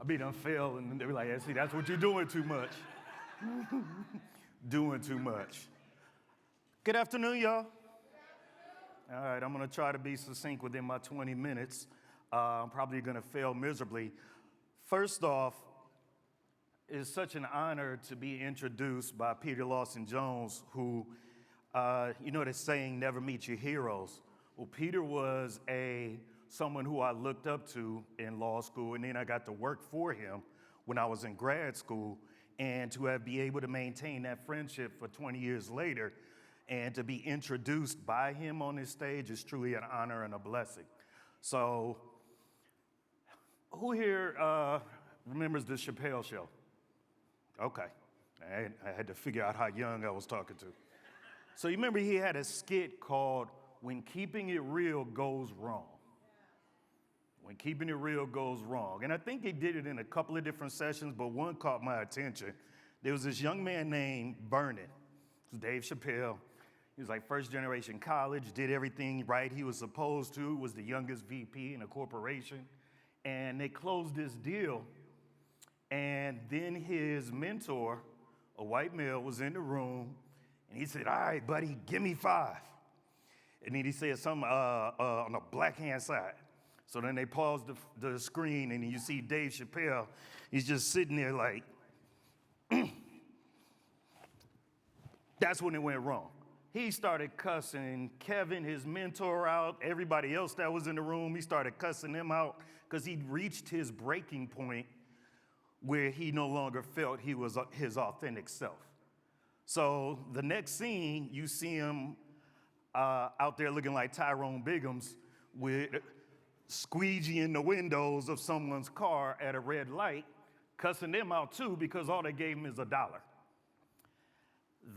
I be done fail, and they be like, yeah, see, that's what you're doing too much. Doing too much. Good afternoon, y'all. All right, I'm gonna try to be succinct within my 20 minutes. I'm probably gonna fail miserably. First off, it's such an honor to be introduced by Peter Lawson Jones, who, you know the saying, never meet your heroes. Well, Peter was someone who I looked up to in law school, and then I got to work for him when I was in grad school, and to be able to maintain that friendship for 20 years later, and to be introduced by him on this stage is truly an honor and a blessing. So, who here remembers the Chappelle Show? Okay, I had to figure out how young I was talking to. So you remember he had a skit called When Keeping It Real Goes Wrong. When Keeping It Real Goes Wrong. And I think he did it in a couple of different sessions, but one caught my attention. There was this young man named Vernon. It was Dave Chappelle. He was like first generation college, did everything right he was supposed to, was the youngest VP in a corporation. And they closed this deal. And then his mentor, a white male, was in the room, and he said, all right, buddy, give me 5. And then he said something on the black hand side. So then they paused the screen, and you see Dave Chappelle. He's just sitting there like, that's when it went wrong. He started cussing Kevin, his mentor, out, everybody else that was in the room. He started cussing them out because he'd reached his breaking point where he no longer felt he was his authentic self. So the next scene, you see him out there looking like Tyrone Biggums with squeegeeing the windows of someone's car at a red light, cussing them out too because all they gave him is $1.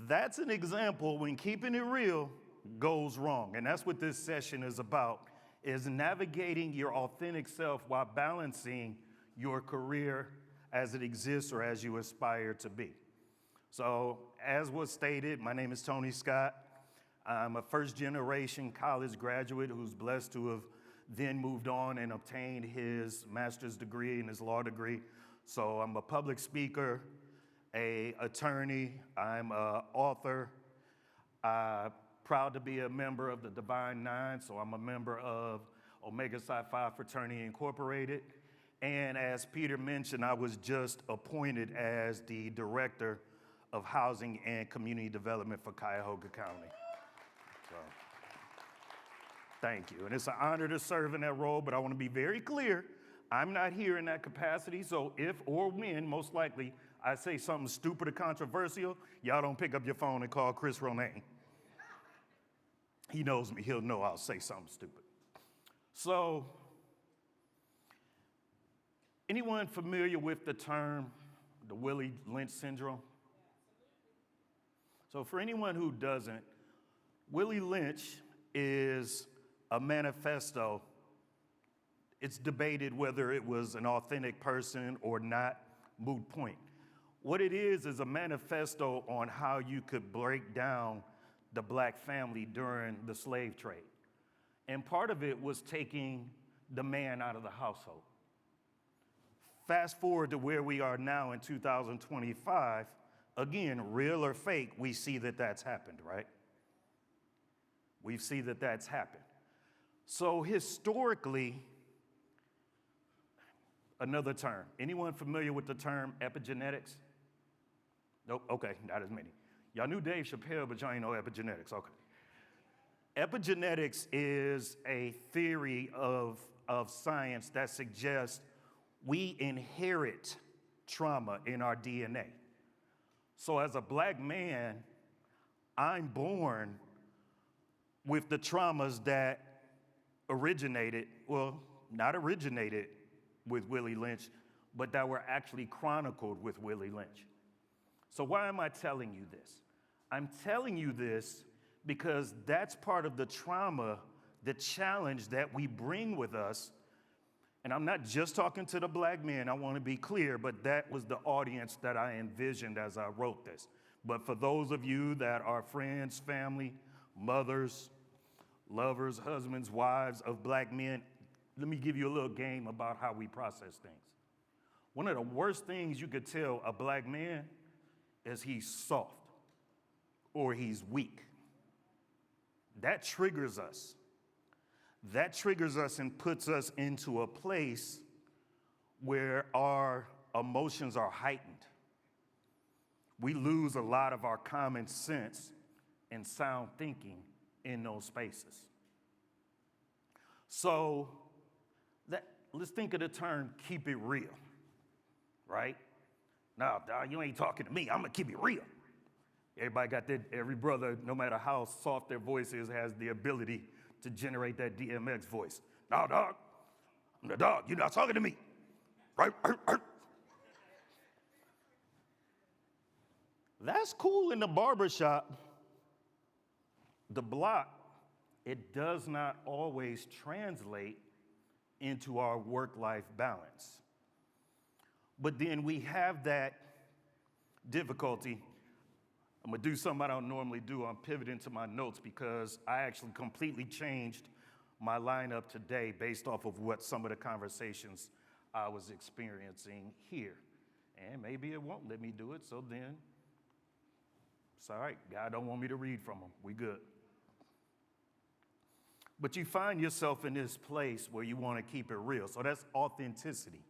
That's an example when keeping it real goes wrong. And that's what this session is about, is navigating your authentic self while balancing your career as it exists or as you aspire to be. So as was stated, my name is Tony Scott. I'm a first generation college graduate who's blessed to have then moved on and obtained his master's degree and his law degree. So I'm a public speaker, an attorney, I'm an author, proud to be a member of the Divine Nine, so I'm a member of Omega Psi Phi Fraternity Incorporated. And as Peter mentioned, I was just appointed as the Director of Housing and Community Development for Cuyahoga County. So, thank you. And it's an honor to serve in that role, but I want to be very clear, I'm not here in that capacity, so if or when, most likely, I say something stupid or controversial, y'all don't pick up your phone and call Chris Romaine. He knows me, he'll know I'll say something stupid. So, anyone familiar with the term, the Willie Lynch syndrome? So for anyone who doesn't, Willie Lynch is a manifesto. It's debated whether it was an authentic person or not, moot point. What it is a manifesto on how you could break down the black family during the slave trade. And part of it was taking the man out of the household. Fast forward to where we are now in 2025, again, real or fake, we see that that's happened, right? We see that that's happened. So historically, another term. Anyone familiar with the term epigenetics? Nope, okay, not as many. Y'all knew Dave Chappelle, but y'all ain't know epigenetics, okay. Epigenetics is a theory of science that suggests we inherit trauma in our DNA. So as a black man, I'm born with the traumas that originated, well, not originated with Willie Lynch, but that were actually chronicled with Willie Lynch. So why am I telling you this? I'm telling you this because that's part of the trauma, the challenge that we bring with us. And I'm not just talking to the black men, I want to be clear, but that was the audience that I envisioned as I wrote this. But for those of you that are friends, family, mothers, lovers, husbands, wives of black men, let me give you a little game about how we process things. One of the worst things you could tell a black man is he's soft or he's weak. That triggers us. That triggers us and puts us into a place where our emotions are heightened. We lose a lot of our common sense and sound thinking in those spaces. So let's think of the term keep it real, right? Now, dog, you ain't talking to me. I'm going to keep it real. Everybody got that, every brother, no matter how soft their voice is, has the ability to generate that DMX voice. No, dog, I'm the dog. You're not talking to me. Right? That's cool in the barbershop. The block, it does not always translate into our work-life balance. But then we have that difficulty. I'm gonna do something I don't normally do. I'm pivoting to my notes because I actually completely changed my lineup today based off of what some of the conversations I was experiencing here. And maybe it won't let me do it, so then it's all right. God don't want me to read from them. We good. But you find yourself in this place where you want to keep it real. So that's authenticity.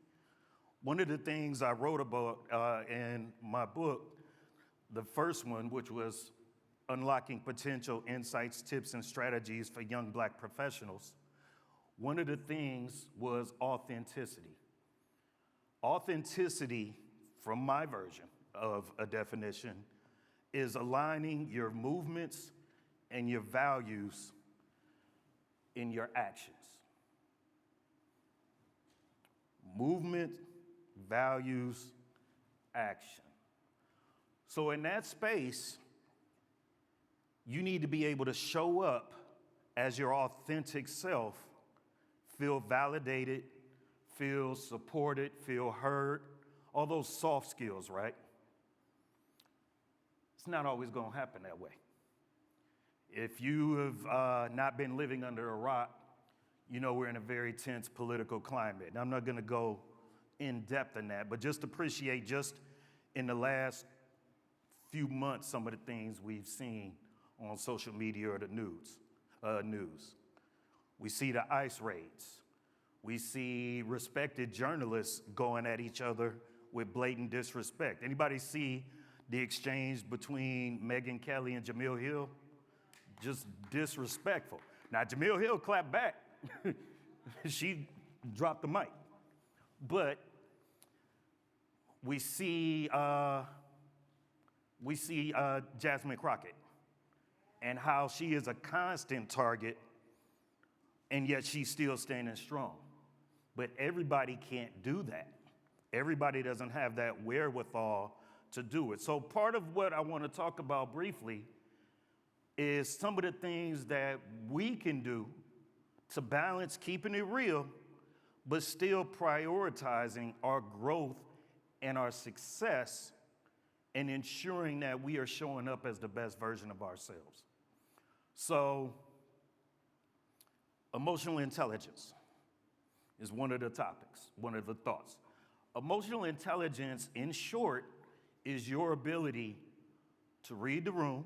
One of the things I wrote about in my book, the first one, which was Unlocking Potential Insights, Tips, and Strategies for Young Black Professionals, one of the things was authenticity. Authenticity, from my version of a definition, is aligning your movements and your values in your actions. Movement, values, action. So in that space, you need to be able to show up as your authentic self, feel validated, feel supported, feel heard, all those soft skills, right? It's not always going to happen that way. If you have not been living under a rock, you know we're in a very tense political climate. And I'm not going to go in depth in that, but just appreciate just in the last few months some of the things we've seen on social media or the news. We see the ICE raids. We see respected journalists going at each other with blatant disrespect. Anybody see the exchange between Megyn Kelly and Jamil Hill? Just disrespectful. Now, Jamil Hill clapped back. She dropped the mic. But we see Jasmine Crockett and how she is a constant target, and yet she's still standing strong. But everybody can't do that. Everybody doesn't have that wherewithal to do it. So part of what I want to talk about briefly is some of the things that we can do to balance keeping it real, but still prioritizing our growth and our success and ensuring that we are showing up as the best version of ourselves. So, emotional intelligence is one of the topics, one of the thoughts. Emotional intelligence, in short, is your ability to read the room,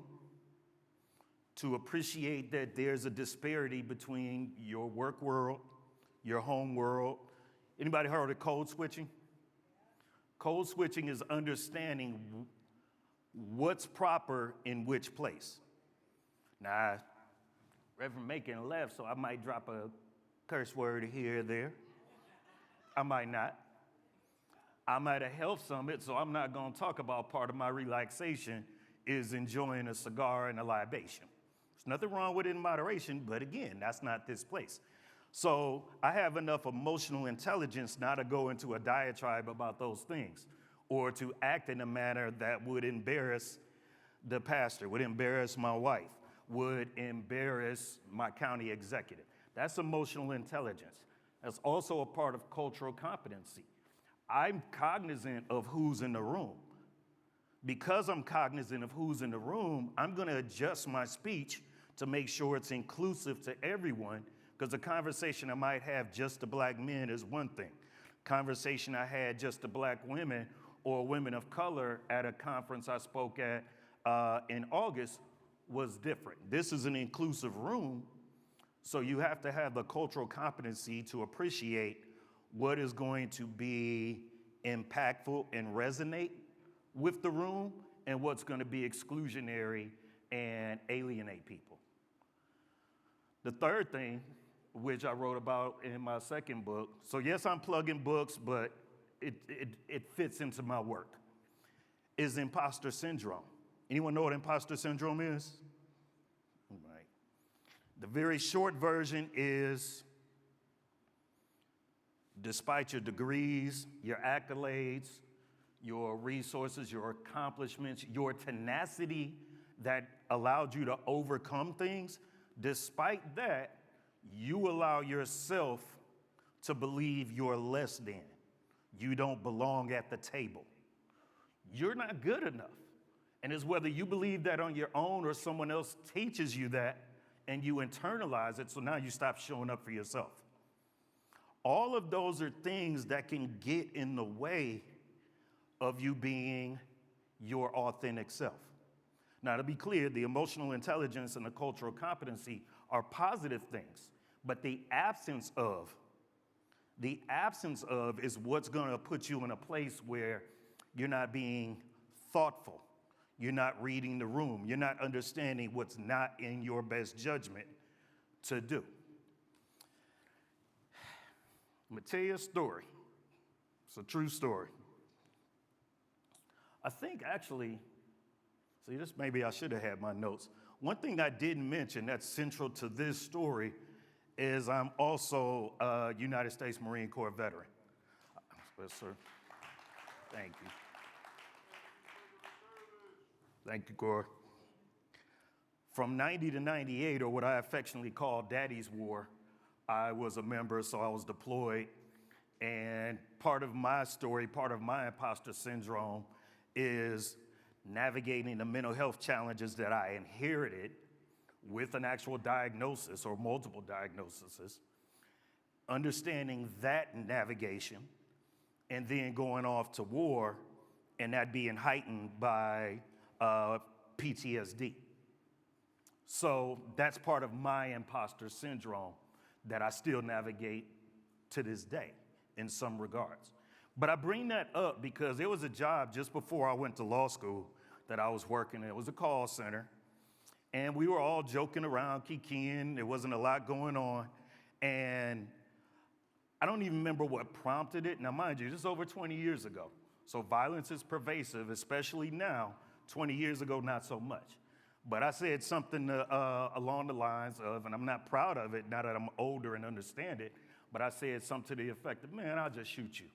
to appreciate that there's a disparity between your work world, your home world. Anybody heard of code switching? Code switching is understanding what's proper in which place. Now, Reverend Macon left, so I might drop a curse word here or there. I might not. I'm at a health summit, so I'm not going to talk about part of my relaxation is enjoying a cigar and a libation. There's nothing wrong with it in moderation, but again, that's not this place. So I have enough emotional intelligence not to go into a diatribe about those things or to act in a manner that would embarrass the pastor, would embarrass my wife, would embarrass my county executive. That's emotional intelligence. That's also a part of cultural competency. I'm cognizant of who's in the room. Because I'm cognizant of who's in the room, I'm going to adjust my speech to make sure it's inclusive to everyone, because the conversation I might have just to black men is one thing. conversation I had just to black women or women of color at a conference I spoke at in August was different. This is an inclusive room, so you have to have the cultural competency to appreciate what is going to be impactful and resonate with the room and what's going to be exclusionary and alienate people. The third thing, which I wrote about in my second book, so yes, I'm plugging books, but it fits into my work, is imposter syndrome. Anyone know what imposter syndrome is? Right. The very short version is, despite your degrees, your accolades, your resources, your accomplishments, your tenacity that allowed you to overcome things, despite that, you allow yourself to believe you're less than. You don't belong at the table. You're not good enough. And it's whether you believe that on your own or someone else teaches you that and you internalize it, so now you stop showing up for yourself. All of those are things that can get in the way of you being your authentic self. Now, to be clear, the emotional intelligence and the cultural competency are positive things, but the absence of is what's going to put you in a place where you're not being thoughtful, you're not reading the room, you're not understanding what's not in your best judgment to do. I'm going to tell you a story. It's a true story. I think actually, see, this maybe I should have had my notes. One thing I didn't mention that's central to this story is I'm also a United States Marine Corps veteran. Yes, sir. Thank you. Thank you, Corps. From 90 to 98, or what I affectionately call Daddy's War, I was a member, so I was deployed. And part of my story, part of my imposter syndrome is navigating the mental health challenges that I inherited with an actual diagnosis or multiple diagnoses, understanding that navigation, and then going off to war and that being heightened by PTSD. So that's part of my imposter syndrome that I still navigate to this day in some regards. But I bring that up because there was a job just before I went to law school that I was working in. It was a call center. And we were all joking around, kikiing. There wasn't a lot going on. And I don't even remember what prompted it. Now, mind you, this is over 20 years ago. So violence is pervasive, especially now. 20 years ago, not so much. But I said something along the lines of, and I'm not proud of it now that I'm older and understand it, but I said something to the effect of, man, I'll just shoot you.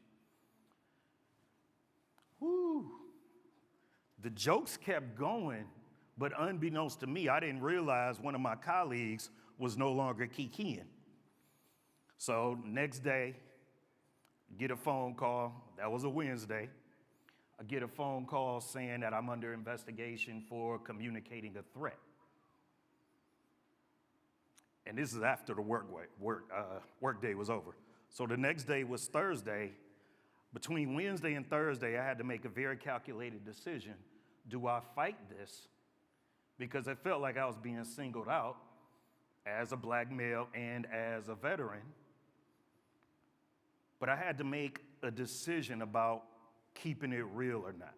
Whew. The jokes kept going, but unbeknownst to me, I didn't realize one of my colleagues was no longer kikiing. So next day, get a phone call. That was a Wednesday. I get a phone call saying that I'm under investigation for communicating a threat. And this is after the work day was over. So the next day was Thursday. Between Wednesday and Thursday, I had to make a very calculated decision. Do I fight this? Because it felt like I was being singled out as a black male and as a veteran. But I had to make a decision about keeping it real or not.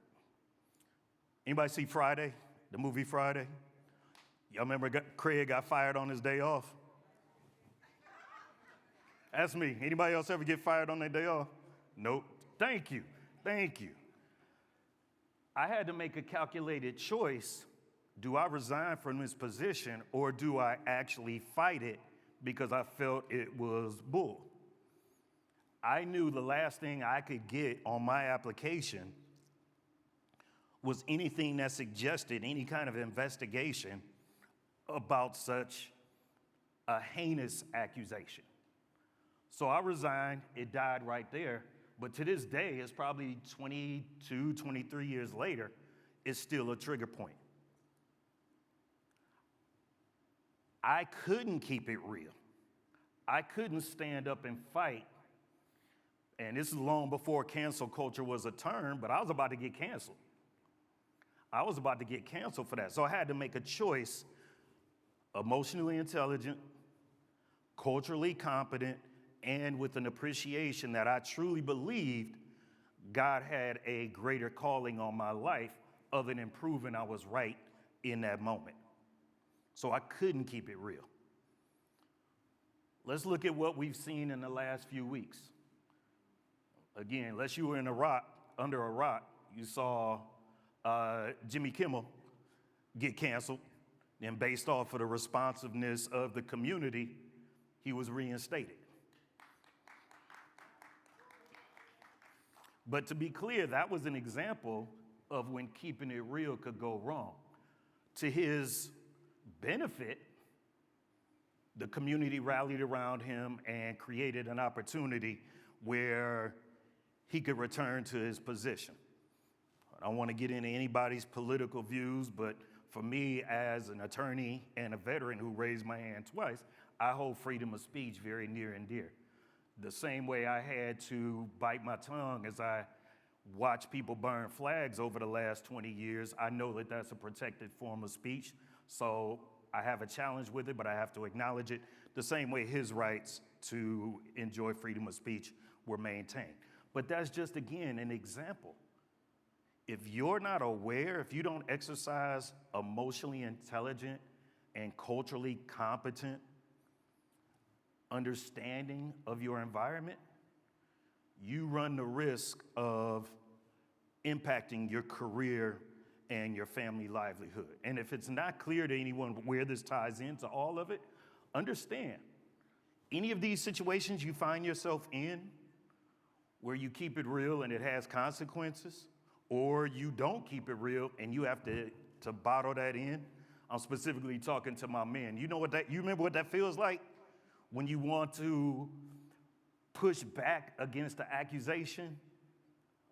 Anybody see Friday, the movie Friday? Y'all remember Craig got fired on his day off? That's me. Anybody else ever get fired on their day off? Nope. Thank you. Thank you. I had to make a calculated choice. Do I resign from this position or do I actually fight it because I felt it was bull? I knew the last thing I could get on my application was anything that suggested any kind of investigation about such a heinous accusation. So I resigned, it died right there, but to this day, it's probably 22, 23 years later, it's still a trigger point. I couldn't keep it real. I couldn't stand up and fight And this is long before cancel culture was a term, but I was about to get canceled. I was about to get canceled for that. So I had to make a choice: emotionally intelligent, culturally competent, and with an appreciation that I truly believed God had a greater calling on my life other than proving I was right in that moment. So I couldn't keep it real. Let's look at what we've seen in the last few weeks. Again, unless you were under a rock, you saw Jimmy Kimmel get canceled, and based off of the responsiveness of the community, he was reinstated. But to be clear, that was an example of when keeping it real could go wrong. To his benefit, the community rallied around him and created an opportunity where he could return to his position. I don't want to get into anybody's political views, but for me, as an attorney and a veteran who raised my hand twice, I hold freedom of speech very near and dear. The same way I had to bite my tongue as I watched people burn flags over the last 20 years, I know that that's a protected form of speech. So I have a challenge with it, but I have to acknowledge it. The same way his rights to enjoy freedom of speech were maintained. But that's just, again, an example. If you're not aware, if you don't exercise emotionally intelligent and culturally competent understanding of your environment, you run the risk of impacting your career and your family livelihood. And if it's not clear to anyone where this ties into all of it, understand, any of these situations you find yourself in where you keep it real and it has consequences, or you don't keep it real and you have to bottle that in. I'm specifically talking to my men. You remember what that feels like? When you want to push back against the accusation?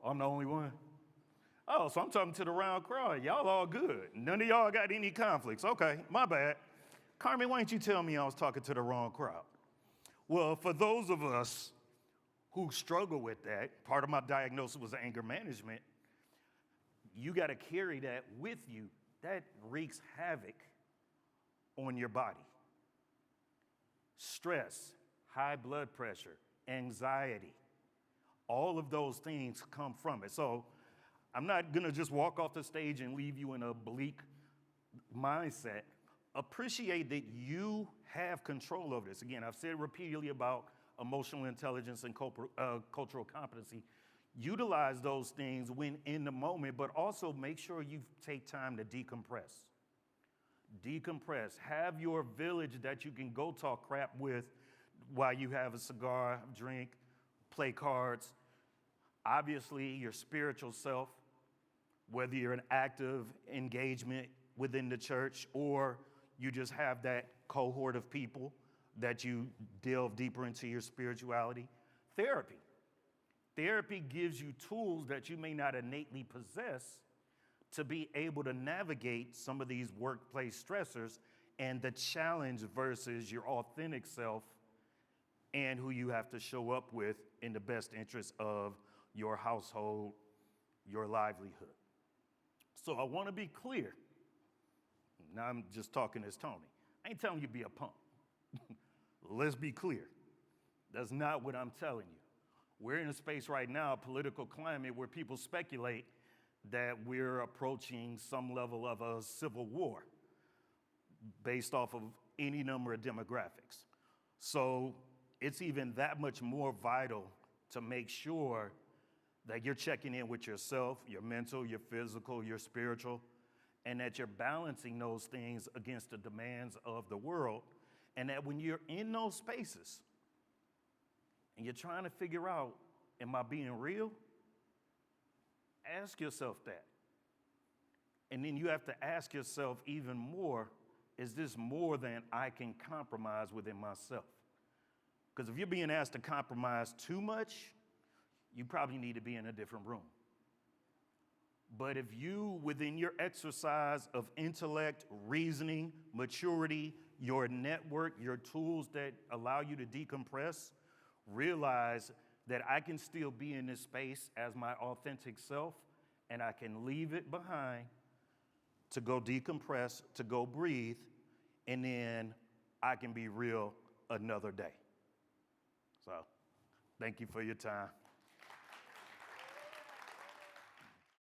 I'm the only one. Oh, so I'm talking to the round crowd. Y'all all good. None of y'all got any conflicts. Okay, my bad. Carmen, why didn't you tell me I was talking to the wrong crowd? Well, for those of us who struggle with that, part of my diagnosis was anger management. You got to carry that with you. That wreaks havoc on your body. Stress, high blood pressure, anxiety, all of those things come from it. So I'm not going to just walk off the stage and leave you in a bleak mindset. Appreciate that you have control over this. Again, I've said repeatedly about emotional intelligence and cultural competency. Utilize those things when in the moment, but also make sure you take time to decompress. Decompress. Have your village that you can go talk crap with while you have a cigar, drink, play cards. Obviously, your spiritual self, whether you're an active engagement within the church or you just have that cohort of people that you delve deeper into your spirituality. Therapy. Therapy gives you tools that you may not innately possess to be able to navigate some of these workplace stressors and the challenge versus your authentic self and who you have to show up with in the best interest of your household, your livelihood. So I want to be clear. Now I'm just talking as Tony. I ain't telling you to be a punk. Let's be clear. That's not what I'm telling you. We're in a space right now, a political climate, where people speculate that we're approaching some level of a civil war based off of any number of demographics. So it's even that much more vital to make sure that you're checking in with yourself, your mental, your physical, your spiritual, and that you're balancing those things against the demands of the world, and that when you're in those spaces and you're trying to figure out, am I being real? Ask yourself that. And then you have to ask yourself even more, is this more than I can compromise within myself? Because if you're being asked to compromise too much, you probably need to be in a different room. But if you, within your exercise of intellect, reasoning, maturity, your network, your tools that allow you to decompress, realize that I can still be in this space as my authentic self, and I can leave it behind to go decompress, to go breathe, and then I can be real another day. So, thank you for your time.